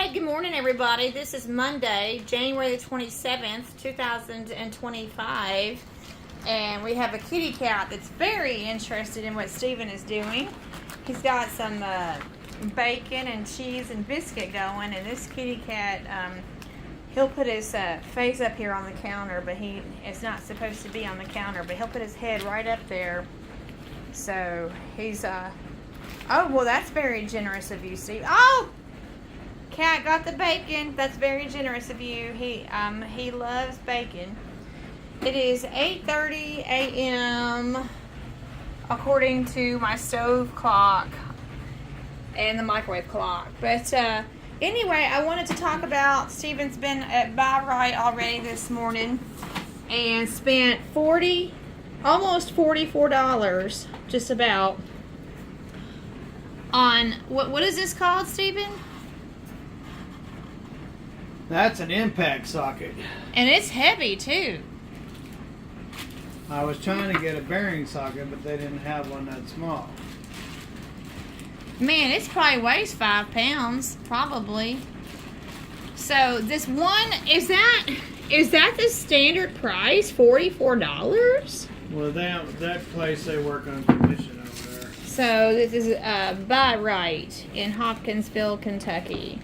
Hey, good morning, everybody. This is Monday, January the 27th, 2025. And we have a kitty cat that's very interested in what Steven is doing. He's got some bacon and cheese and biscuit going. And this kitty cat, he'll put his face up here on the counter, but he is not supposed to be on the counter. But he'll put his head right up there. So he's, oh, well, that's very generous of you, Steve. Oh! Cat got the bacon. That's very generous of you. He loves bacon. It is 8:30 a.m. according to my stove clock and the microwave clock. But anyway, I wanted to talk about Steven's been at Buy Right already this morning and spent almost $44, just about, on what is this called, Steven? That's an impact socket. And it's heavy too. I was trying to get a bearing socket, but they didn't have one that small. Man, it probably weighs 5 pounds, probably. So this one, is that the standard price, $44? Well, that place, they work on commission over there. So this is Buy Right in Hopkinsville, Kentucky.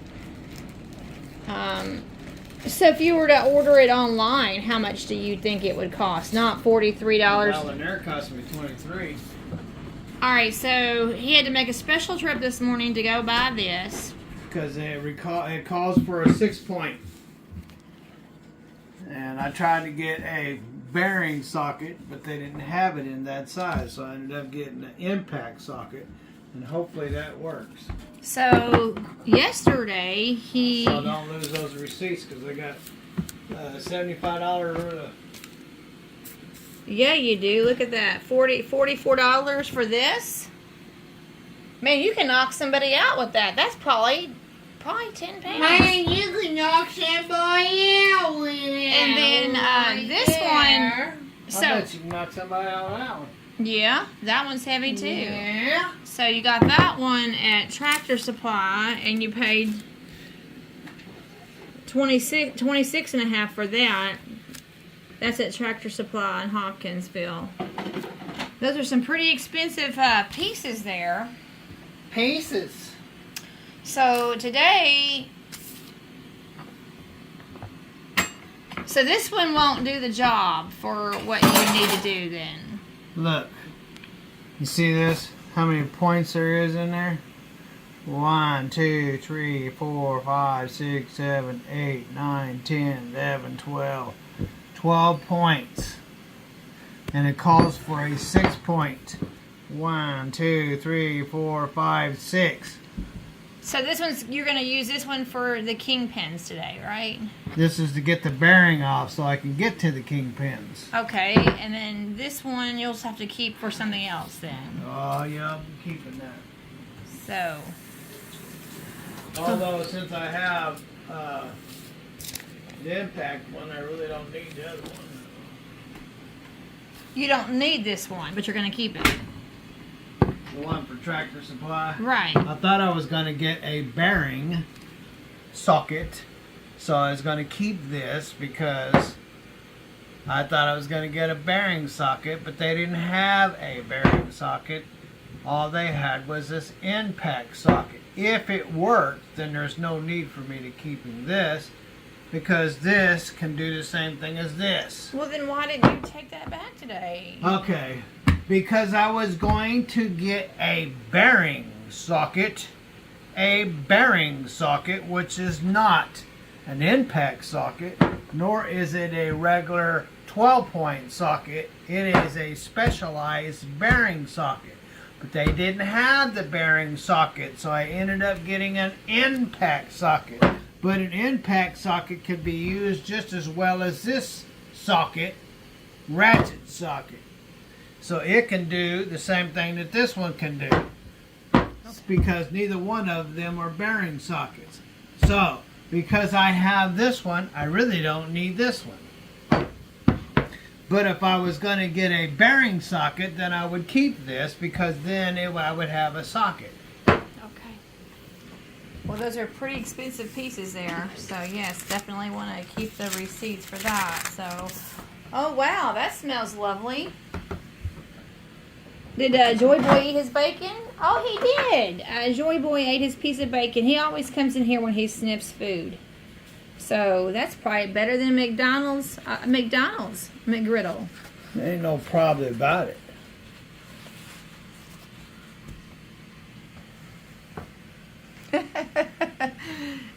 So if you were to order it online, how much do you think it would cost? Not $43. $1 there cost me $23. All right, so he had to make a special trip this morning to go buy this. Because it calls for a 6-point. And I tried to get a bearing socket, but they didn't have it in that size. So I ended up getting an impact socket. And hopefully that works. So yesterday So don't lose those receipts because they got $75 Yeah, you do. Look at that. $44 for this. Man, you can knock somebody out with that. That's probably 10 pounds. Man, you can knock somebody out with it. And then this one. So I bet you can knock somebody out on that one. yeah, that one's heavy too. Yeah. So you got that one at Tractor Supply, and you paid $26.50 for that. That's at Tractor Supply in Hopkinsville. Those are some pretty expensive pieces there. Pieces. So today, so this one won't do the job for what you need to do then. Look. You see this? How many points there is in there? 1, 2, 3, 4, 5, 6, 7, 8, 9, 10, 11, 12. 12 points. And it calls for a 6-point. 1, 2, 3, 4, 5, 6. So this one's, you're going to use this one for the kingpins today, right? This is to get the bearing off so I can get to the kingpins. Okay, and then this one you'll just have to keep for something else then. Oh, yeah, I'm keeping that. So. Although, since I have the impact one, I really don't need the other one. You don't need this one, but you're going to keep it. The one for Tractor Supply? Right. I thought I was going to get a bearing socket, so I was going to keep this because I thought I was going to get a bearing socket, but they didn't have a bearing socket. All they had was this impact socket. If it worked, then there's no need for me to keeping this because this can do the same thing as this. Well, then why didn't you take that back today? Okay. Because I was going to get a bearing socket, which is not an impact socket, nor is it a regular 12-point socket. It is a specialized bearing socket. But they didn't have the bearing socket, so I ended up getting an impact socket. But an impact socket could be used just as well as this socket, ratchet socket. So it can do the same thing that this one can do. It's because neither one of them are bearing sockets. So, because I have this one, I really don't need this one. But if I was going to get a bearing socket, then I would keep this because then I would have a socket. Okay. Well, those are pretty expensive pieces there. So, yes, definitely want to keep the receipts for that. So, oh, wow, that smells lovely. Did Joy Boy eat his bacon? Oh, he did. Joy Boy ate his piece of bacon. He always comes in here when he sniffs food. So, that's probably better than McDonald's McGriddle. There ain't no problem about it.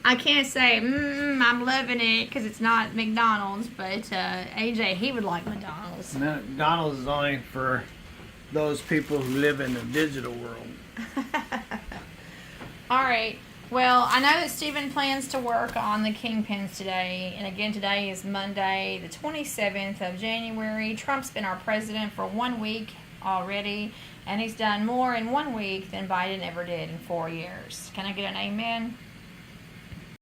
I can't say, I'm loving it because it's not McDonald's, but AJ, he would like McDonald's. McDonald's is only for those people who live in the digital world. All right. Well, I know that Stephen plans to work on the kingpins today. And again, today is Monday, the 27th of January. Trump's been our president for 1 week already. And he's done more in 1 week than Biden ever did in 4 years. Can I get an amen?